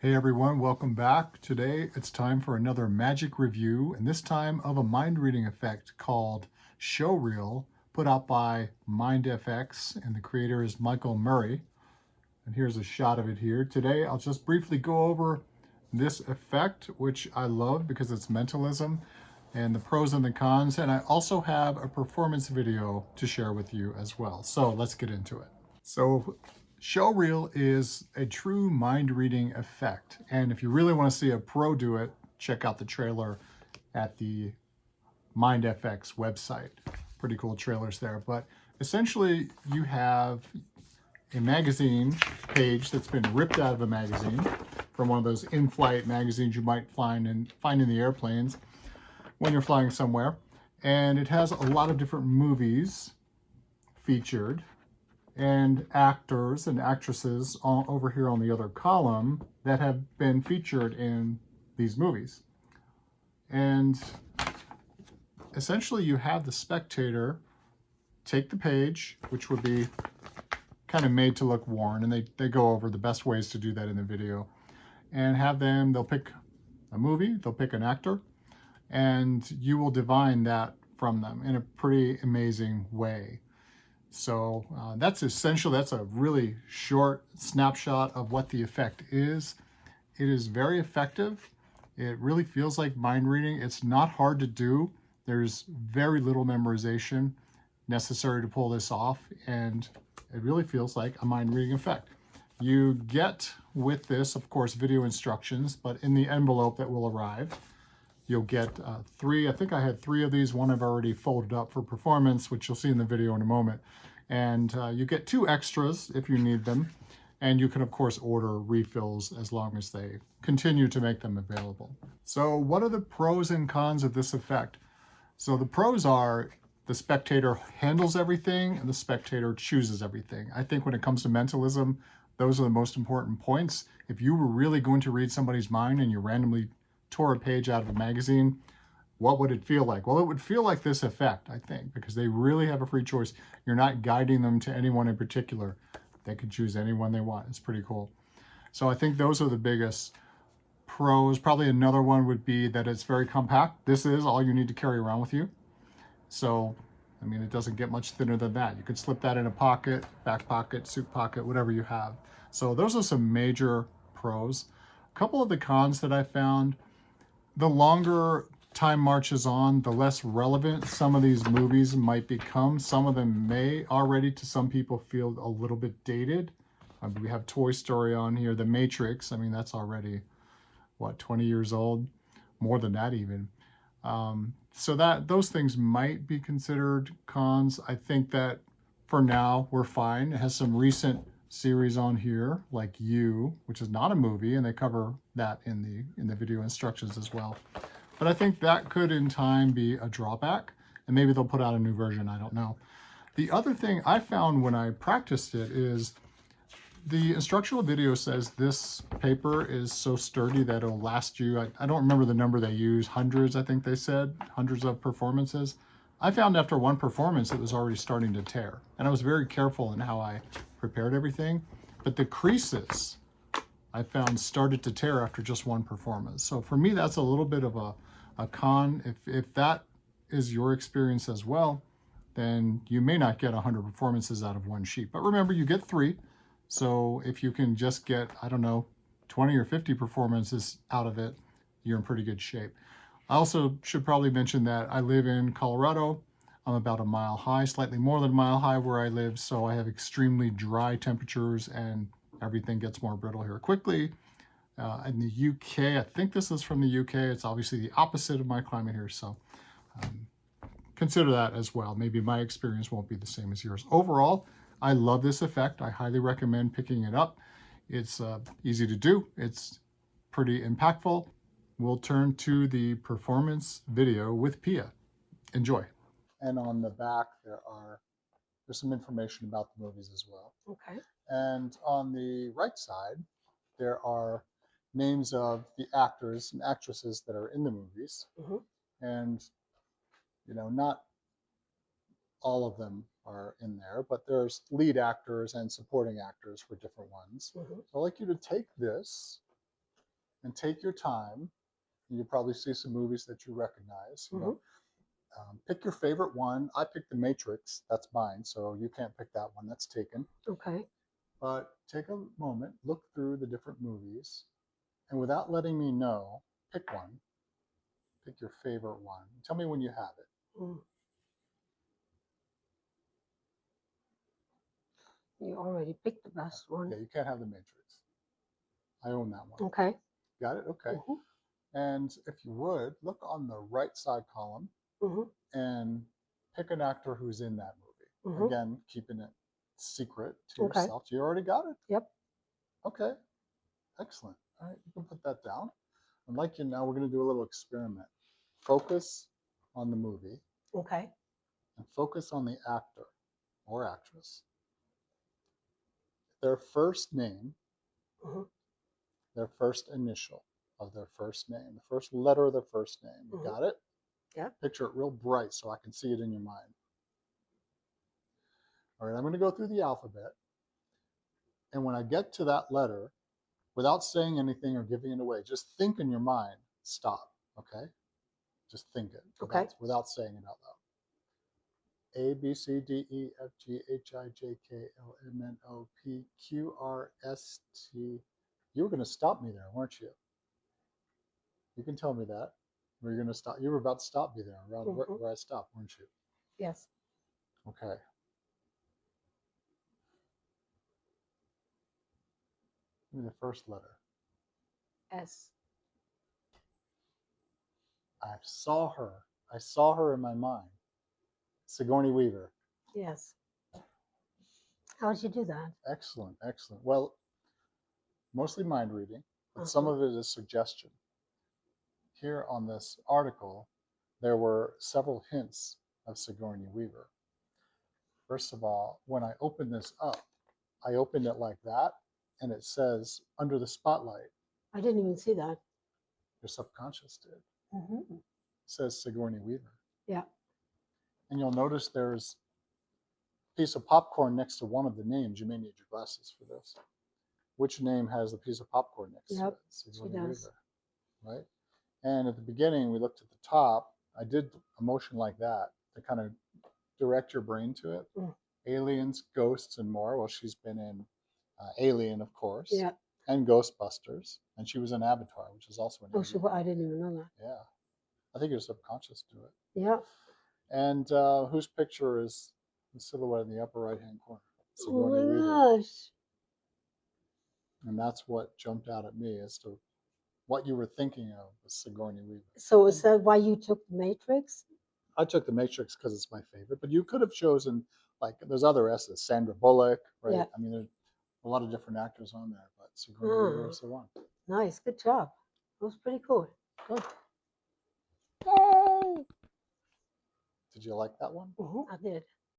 Hey everyone, welcome back. Today it's time for another magic review, and this time of a mind reading effect called Showreel, put out by MindFX, and the creator is Michael Murray. And here's a shot of it here. Today I'll just briefly go over this effect, which I love because it's mentalism, and the pros and the cons, and I also have a performance video to share with you as well. So let's get into it. So Showreel is a true mind reading effect. And if you really want to see a pro do it, check out the trailer at the MindFX website. Pretty cool trailers there. But essentially you have a magazine page that's been ripped out of a magazine from one of those in-flight magazines you might find in the airplanes when you're flying somewhere. And it has a lot of different movies featured and actors and actresses over here on the other column that have been featured in these movies. And essentially you have the spectator take the page, which would be kind of made to look worn, and they go over the best ways to do that in the video, and have them, they'll pick a movie, they'll pick an actor, and you will divine that from them in a pretty amazing way. So that's essential. That's a really short snapshot of what the effect is. It is very effective. It really feels like mind reading. It's not hard to do. There's very little memorization necessary to pull this off, and it really feels like a mind reading effect. You get with this, of course, video instructions, but in the envelope that will arrive, you'll get three. I think I had three of these. One I've already folded up for performance, which you'll see in the video in a moment. And you get two extras if you need them. And you can, of course, order refills as long as they continue to make them available. So what are the pros and cons of this effect? So the pros are the spectator handles everything and the spectator chooses everything. I think when it comes to mentalism, those are the most important points. If you were really going to read somebody's mind and you randomly tore a page out of a magazine, what would it feel like? Well, it would feel like this effect, I think, because they really have a free choice. You're not guiding them to anyone in particular. They can choose anyone they want. It's pretty cool. So I think those are the biggest pros. Probably another one would be that it's very compact. This is all you need to carry around with you. So, I mean, it doesn't get much thinner than that. You could slip that in a pocket, back pocket, suit pocket, whatever you have. So those are some major pros. A couple of the cons that I found: the longer time marches on, the less relevant some of these movies might become. Some of them may already, to some people, feel a little bit dated. We have Toy Story on here, The Matrix. I mean, that's already, what, 20 years old? More than that even. So those things might be considered cons. I think that for now, we're fine. It has some recent series on here, like You, which is not a movie, and they cover that in the video instructions as well. But I think that could in time be a drawback, and maybe they'll put out a new version, I don't know. The other thing I found when I practiced it is the instructional video says this paper is so sturdy that it'll last you, I don't remember the number they use, hundreds, I think they said, hundreds of performances. I found after one performance it was already starting to tear, and I was very careful in how I prepared everything, but the creases I found started to tear after just one performance. So for me, that's a little bit of a con. If that is your experience as well, then you may not get 100 performances out of one sheet. But remember, you get three. So if you can just get, I don't know, 20 or 50 performances out of it, you're in pretty good shape. I also should probably mention that I live in Colorado. I'm about a mile high, slightly more than a mile high where I live. So I have extremely dry temperatures and everything gets more brittle here quickly. In the UK, I think this is from the UK. It's obviously the opposite of my climate here. So consider that as well. Maybe my experience won't be the same as yours. Overall, I love this effect. I highly recommend picking it up. It's easy to do. It's pretty impactful. We'll turn to the performance video with Pia. Enjoy. And on the back, there's some information about the movies as well. Okay. And on the right side, there are names of the actors and actresses that are in the movies. And, not all of them are in there, but there's lead actors and supporting actors for different ones. So I'd like you to take this and take your time. You'll probably see some movies that you recognize. You know, pick your favorite one. I picked The Matrix. That's mine, so you can't pick that one. That's taken. Okay. But take a moment, look through the different movies, and without letting me know, pick one. Pick your favorite one. Tell me when you have it. Mm. You already picked the best one. Yeah, you can't have The Matrix. I own that one. Okay. Got it? Okay. And if you would, look on the right side column and pick an actor who's in that movie. Again, keeping it secret to yourself. You already got it? Yep. Okay. Excellent. All right, you can put that down. I'd like you now, we're going to do a little experiment. Focus on the movie. Okay. And focus on the actor or actress. Their first name, their first initial of their first name, the first letter of their first name. You got it? Yeah. Picture it real bright so I can see it in your mind. All right, I'm going to go through the alphabet. And when I get to that letter, without saying anything or giving it away, just think in your mind, stop, okay? Just think it without saying it out loud. A, B, C, D, E, F, G, H, I, J, K, L, M, N, O, P, Q, R, S, T. You were going to stop me there, weren't you? You can tell me that. Were you going to stop? You were about to stop me there around where I stopped, weren't you? Yes. Okay. Give me the first letter. S. I saw her. I saw her in my mind. Sigourney Weaver. Yes. How did you do that? Excellent, excellent. Well, mostly mind reading, but some of it is suggestion. Here on this article, there were several hints of Sigourney Weaver. First of all, when I opened this up, I opened it like that, and it says, under the spotlight. I didn't even see that. Your subconscious did. It says Sigourney Weaver. Yeah. And you'll notice there's a piece of popcorn next to one of the names. You may need your glasses for this. Which name has the piece of popcorn next to it? Sigourney Weaver, right? And at the beginning, we looked at the top. I did a motion like that to kind of direct your brain to it. Aliens, ghosts, and more. Well, she's been in Alien, of course. Yeah. And Ghostbusters. And she was in Avatar, which is also an Alien. I didn't even know that. Yeah. I think your subconscious do it. Yeah. And whose picture is the silhouette in the upper right-hand corner? Sigourney Weaver. Gosh. And that's what jumped out at me as to what you were thinking of with Sigourney Weaver. So is that why you took The Matrix? I took The Matrix because it's my favorite, but you could have chosen, like, there's other S's, Sandra Bullock, right? Yeah. I mean, there's a lot of different actors on there, but Sigourney Weaver is the one. Nice, good job. That was pretty cool. Good. Yay! Did you like that one? I did.